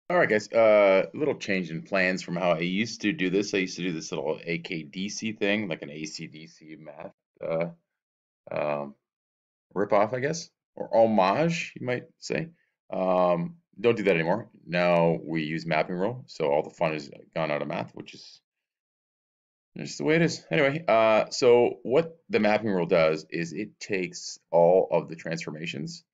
All right, guys. Little change in plans from how I used to do this. I used to do this little AKDC thing, like an ACDC math uh, um, ripoff, I guess, or homage, you might say. Don't do that anymore. Now we use mapping rule, so all the fun is gone out of math, which is just the way it is. Anyway, so what the mapping rule does is it takes all of the transformations.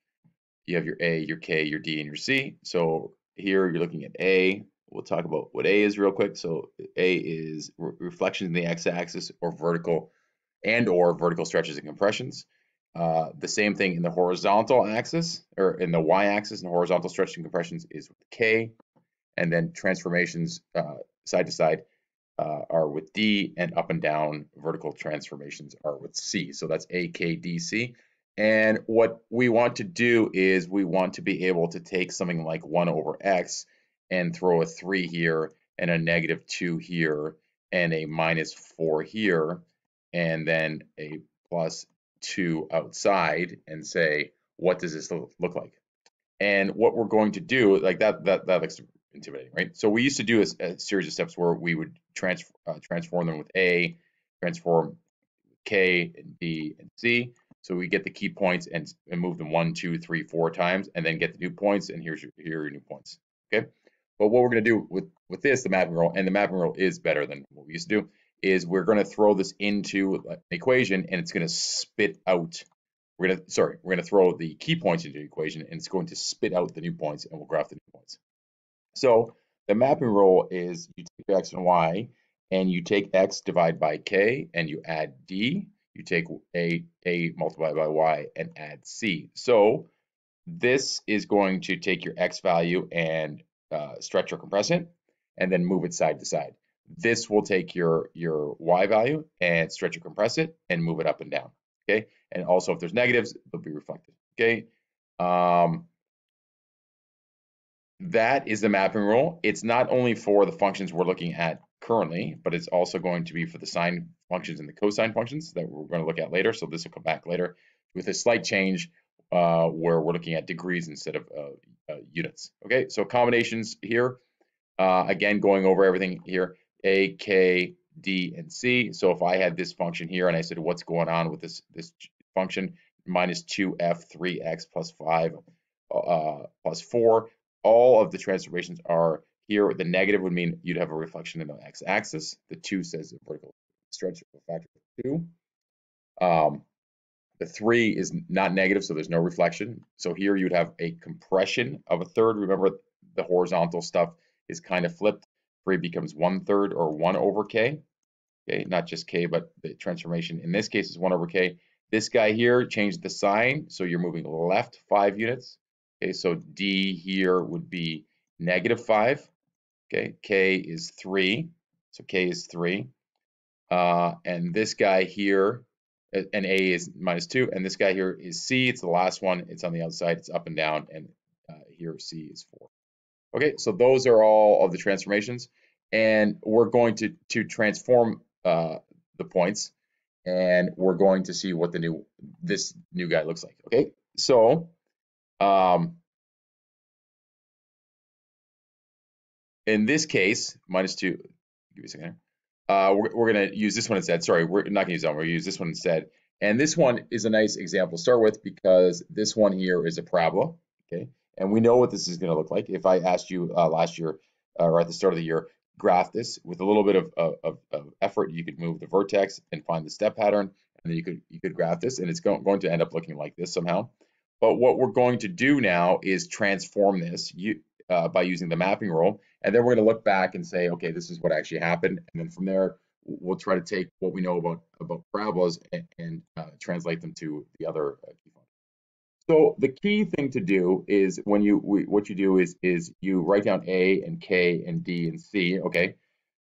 You have your A, your K, your D, and your C. So here you're looking at A. We'll talk about what A is real quick. So A is reflections in the x-axis or vertical stretches and compressions. The same thing in the horizontal axis or in the y-axis and horizontal stretches and compressions is with K, and then transformations side to side are with D, and up and down vertical transformations are with C. So that's A, K, D, C. And what we want to do is we want to be able to take something like 1 over x and throw a 3 here and a negative 2 here and a minus 4 here and then a plus 2 outside and say, what does this look like? And what we're going to do, like that looks intimidating, right? So we used to do a series of steps where we would transform them with A, transform K and D and C. So we get the key points and move them 1, 2, 3, 4 times, and then get the new points. And here are your new points. Okay. But what we're going to do with this, the mapping rule, and the mapping rule is better than what we used to do, is we're going to throw this into an equation, and it's going to spit out we're gonna throw the key points into the equation, and it's going to spit out the new points, and we'll graph the new points. So the mapping rule is you take x and y, and you take x divided by k, and you add d. You take a multiplied by y and add c. So this is going to take your x value and stretch or compress it, and then move it side to side. This will take your y value and stretch or compress it and move it up and down. Okay, and also if there's negatives, they'll be reflected. Okay, um, that is the mapping rule. It's not only for the functions we're looking at currently, but it's also going to be for the sine functions and the cosine functions that we're going to look at later. So this will come back later with a slight change where we're looking at degrees instead of units. Okay, so combinations here. Again, going over everything here, A, K, D, and C. So if I had this function here and I said, what's going on with this function? Minus 2f 3x plus 5 plus 4. All of the transformations are here. The negative would mean you'd have a reflection in the x-axis. The 2 says a vertical stretch of a factor of 2. The 3 is not negative, so there's no reflection. So here you'd have a compression of a third. Remember, the horizontal stuff is kind of flipped. 3 becomes 1/3 or 1 over k. Okay, not just k, but the transformation in this case is 1 over k. This guy here changed the sign, so you're moving left 5 units. Okay, so D here would be -5. Okay, K is 3. So K is 3. And this guy here, and A is -2, and this guy here is C. It's the last one. It's on the outside. It's up and down, and here C is 4. Okay, so those are all of the transformations, and we're going to transform the points, and we're going to see what this new guy looks like. Okay, so in this case, -2. Give me a second here. We're going to use this one instead. Sorry, we're not going to use that one. We're going to use this one instead. And this one is a nice example to start with because this one here is a parabola. Okay, and we know what this is going to look like. If I asked you last year or at the start of the year, graph this with a little bit of effort, you could move the vertex and find the step pattern, and then you could graph this, and it's going to end up looking like this somehow. But what we're going to do now is transform this by using the mapping rule, and then we're going to look back and say, okay, this is what actually happened, and then from there we'll try to take what we know about parabolas and translate them to the other key functions. So the key thing to do is what you do is you write down A and K and D and C. Okay,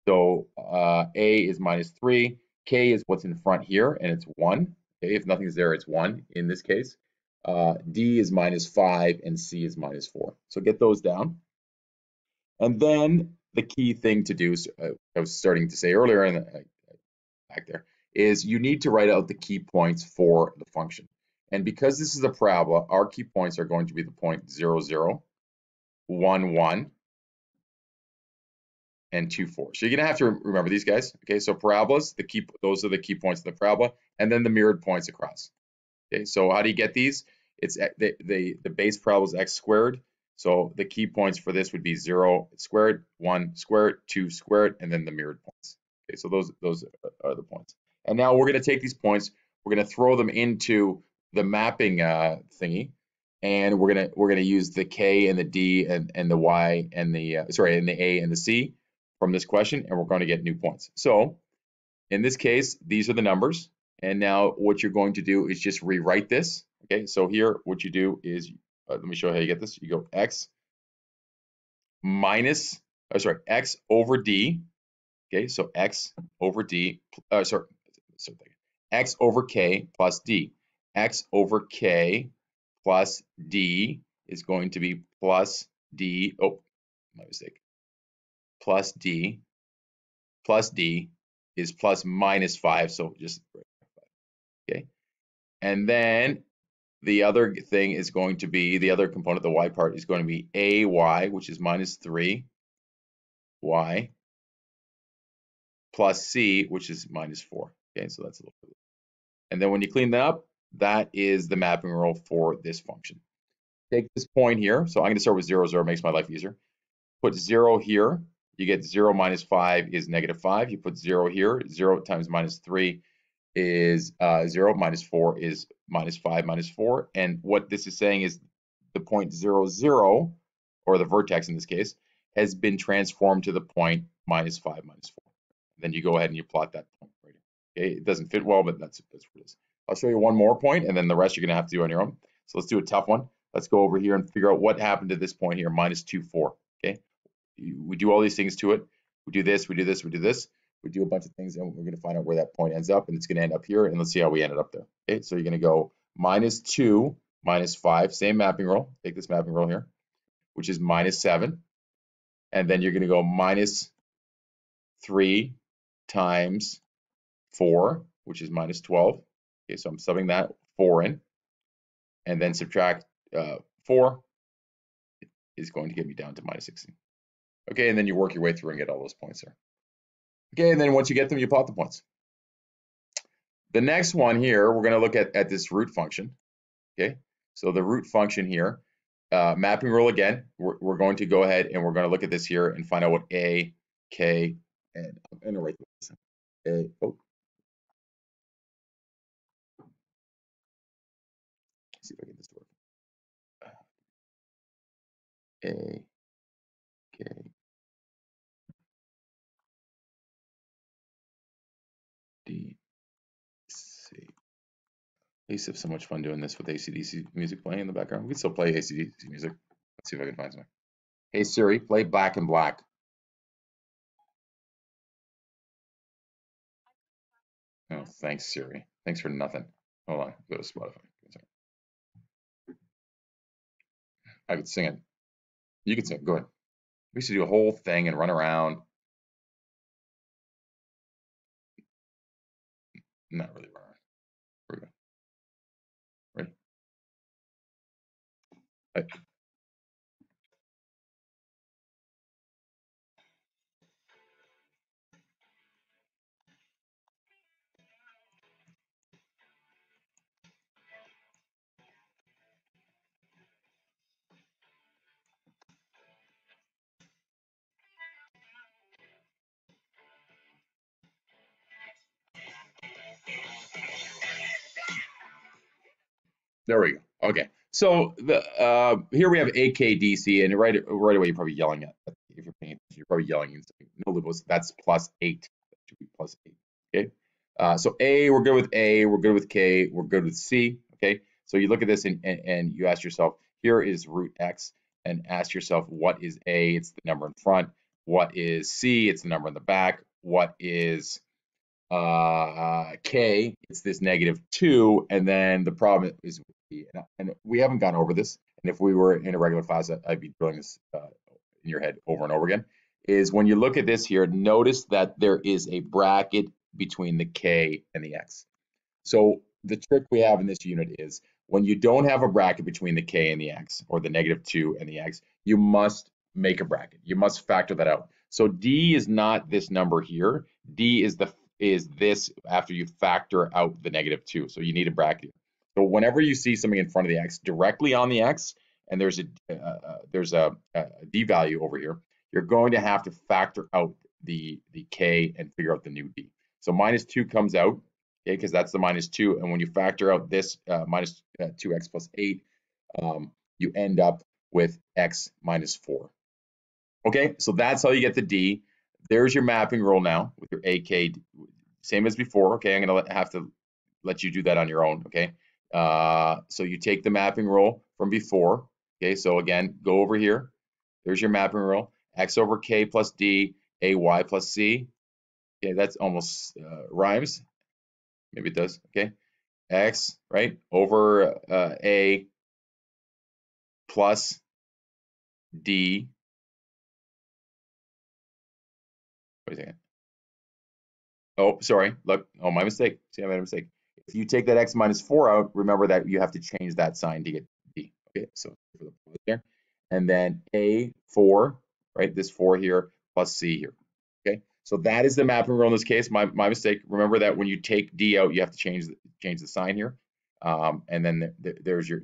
so A is -3, K is what's in front here, and it's 1. Okay, if nothing's there, it's 1 in this case. D is -5, and C is -4. So get those down. And then the key thing to do, I was starting to say earlier, and back there, is you need to write out the key points for the function. And because this is a parabola, our key points are going to be the point 0, 0, 1, 1, and 2, 4. So you're gonna have to remember these guys. Okay, so parabolas, those are the key points of the parabola, and then the mirrored points across. Okay, so how do you get these? It's the base parabola is x squared. So the key points for this would be 0 squared, 1 squared, 2 squared, and then the mirrored points. Okay, so those are the points. And now we're going to take these points, we're going to throw them into the mapping thingy, and we're gonna use the k and the d and the y and the and the a and the c from this question, and we're going to get new points. So in this case, these are the numbers. And now what you're going to do is just rewrite this. Okay, so here what you do is, let me show you how you get this. You go x minus, x over d. Okay, so x over d, x over k plus d. X over k plus d is going to be plus d, oh, my mistake, plus d is plus minus 5, so just, okay. And then the other thing is going to be, the other component, the y part, is going to be ay, which is minus 3y, plus c, which is minus 4. Okay, so that's a little bit. And then when you clean that up, that is the mapping rule for this function. Take this point here. So I'm going to start with 0, 0, makes my life easier. Put 0 here. You get 0 minus 5 is negative 5. You put 0 here. 0 times minus 3 is 0, minus 4 is minus 5 minus 4. And what this is saying is the point 0, 0, or the vertex in this case, has been transformed to the point minus 5 minus 4. Then you go ahead and you plot that point right here. Okay, it doesn't fit well, but that's what it is. I'll show you one more point, and then the rest you're going to have to do on your own. So let's do a tough one. Let's go over here and figure out what happened to this point here, minus 2, 4. Okay, we do all these things to it. We do this, we do this, we do this. We do a bunch of things, and we're going to find out where that point ends up, and it's going to end up here, and let's see how we ended up there. Okay, so you're going to go minus 2 minus 5, same mapping rule. Take this mapping rule here, which is minus 7. And then you're going to go minus 3 times 4, which is minus 12. Okay, so I'm subbing that 4 in, and then subtract 4 is going to get me down to minus 16. Okay, and then you work your way through and get all those points there. Okay, and then once you get them, you plot the points. The next one here, we're going to look at this root function. Okay, so the root function here, mapping rule again, we're going to go ahead and we're going to look at this here and find out what a, k, and I'm going to write this. A, oh. Let's see if I get this to work. A, k, d, c. I used to have so much fun doing this with AC/DC music playing in the background. We can still play AC/DC music. Let's see if I can find something. Hey Siri, play Black and Black. Oh, thanks Siri. Thanks for nothing. Hold on, go to Spotify. I could sing it. You can sing it. Go ahead. We used to do a whole thing and run around. Not really run around. Here we go. Ready? There we go. Okay. So the here we have AKDC, and right away you're probably yelling at, if you're paying attention, you're probably yelling and saying, no, Lubos, that's plus 8. That should be plus 8. Okay. So A, we're good with A, we're good with K, we're good with C. Okay. So you look at this and you ask yourself, here is root X, and ask yourself, what is A? It's the number in front. What is C? It's the number in the back. What is K? It's this -2, and then the problem is, and we haven't gone over this, and if we were in a regular class, I'd be drilling this in your head over and over again, is when you look at this here, notice that there is a bracket between the K and the X. So the trick we have in this unit is when you don't have a bracket between the K and the X, or the -2 and the X, you must make a bracket. You must factor that out. So D is not this number here. D is this after you factor out the -2. So you need a bracket. So whenever you see something in front of the x, directly on the x, and there's a D value over here, you're going to have to factor out the k and figure out the new D. So -2 comes out, okay, because that's the -2. And when you factor out this minus 2x plus 8, you end up with x minus 4. Okay, so that's how you get the D. There's your mapping rule now with your AK, same as before. Okay, I'm going to have to let you do that on your own. Okay, so you take the mapping rule from before. Okay, so again, go over here. There's your mapping rule. X over K plus D, AY plus C. Okay, that's almost rhymes. Maybe it does. Okay, X, right, over A plus D. Wait a second. Oh, sorry. Look. Oh, my mistake. See, I made a mistake. If you take that x minus 4 out, remember that you have to change that sign to get D. Okay, so for the pause there. And then A4, right? This 4 here plus C here. Okay, so that is the mapping rule in this case. My mistake. Remember that when you take D out, you have to change the sign here. And then there's your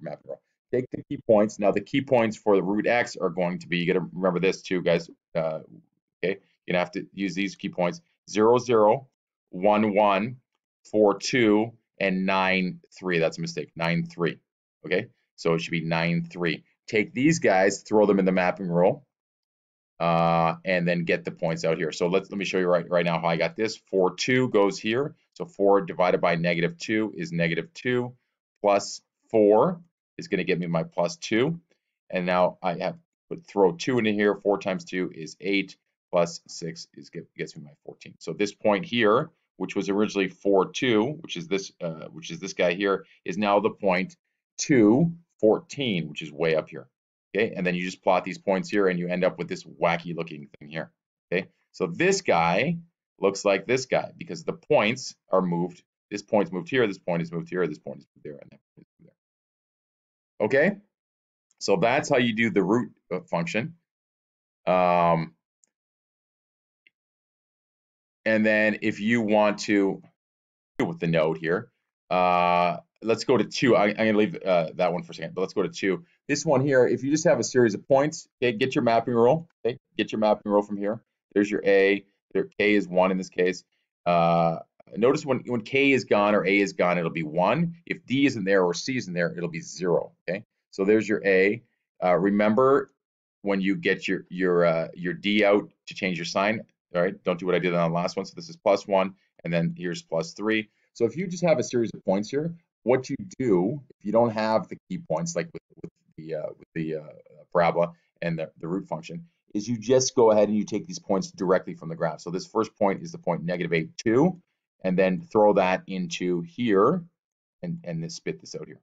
mapping rule. Take the key points. Now the key points for the root x are going to be, you got to remember this too, guys. Okay, you're gonna have to use these key points: 0, 0, 1, 1, 4, 2, and 9, 3. That's a mistake. 9, 3. Okay, so it should be 9, 3. Take these guys, throw them in the mapping rule, and then get the points out here. So let me show you right now how I got this. 4, 2 goes here. So 4 divided by -2 is -2, plus 4 is going to get me my plus 2. And now I have to throw 2 into here. 4 times 2 is 8, plus 6 gets me my 14. So this point here, which was originally 4, 2, which is this guy here, is now the point 2, 14, which is way up here. Okay, and then you just plot these points here and you end up with this wacky looking thing here. Okay, so this guy looks like this guy because the points are moved. This point's moved here, this point is moved here, this point is moved there, and that point is moved there. Okay, so that's how you do the root function. And then if you want to with the node here, let's go to 2. I'm going to leave that one for a second, but let's go to 2. This one here, if you just have a series of points, okay, get your mapping rule. Okay, get your mapping rule from here. There's your A. There, K is 1 in this case. Notice when K is gone or A is gone, it'll be 1. If D isn't there or C isn't there, it'll be 0. Okay, so there's your A. Remember when you get your D out to change your sign. All right, don't do what I did on the last one. So this is +1, and then here's +3. So if you just have a series of points here, what you do if you don't have the key points, like with the parabola and the root function, is you just go ahead and you take these points directly from the graph. So this first point is the point -8, 2, and then throw that into here and then spit this out here.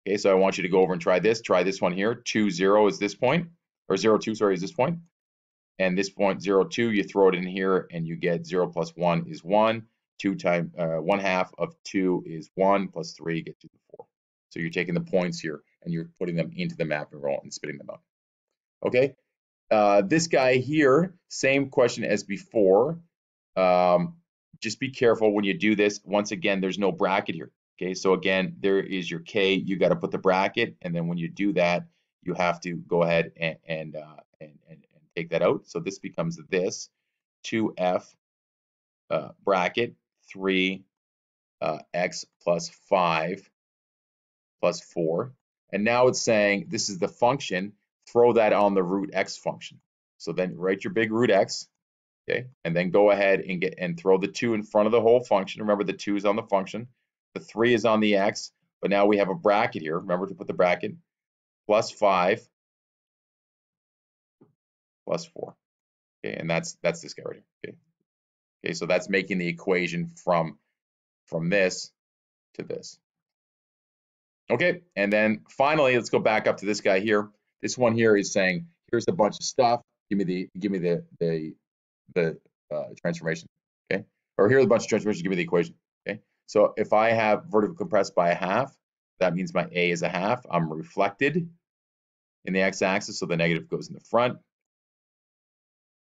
Okay, so I want you to go over and try this. Try this one here. 2, 0 is this point, or 0, 2, sorry, is this point. And this point 0, 2, you throw it in here and you get 0 plus 1 is 1. 2 times 1/2 of 2 is 1, plus 3 gets you to 4. So you're taking the points here and you're putting them into the mapping rule and spitting them out. Okay, this guy here, same question as before. Just be careful when you do this. Once again, there's no bracket here. Okay, so again, there is your K. You got to put the bracket, and then when you do that, you have to go ahead and take that out. So this becomes this 2F bracket 3 x plus 5 plus 4. And now it's saying this is the function. Throw that on the root x function. So then write your big root x, okay, and then go ahead and throw the 2 in front of the whole function. Remember, the 2 is on the function, the 3 is on the x, but now we have a bracket here. Remember to put the bracket, plus 5 plus 4. Okay, and that's this guy right here. Okay, okay, so that's making the equation from this to this. Okay, and then finally, let's go back up to this guy here. This one here is saying, here's a bunch of stuff. Give me the transformation. Okay, or here's a bunch of transformations. Give me the equation. Okay, so if I have vertical compressed by 1/2, that means my A is 1/2. I'm reflected. in the x-axis, so the negative goes in the front.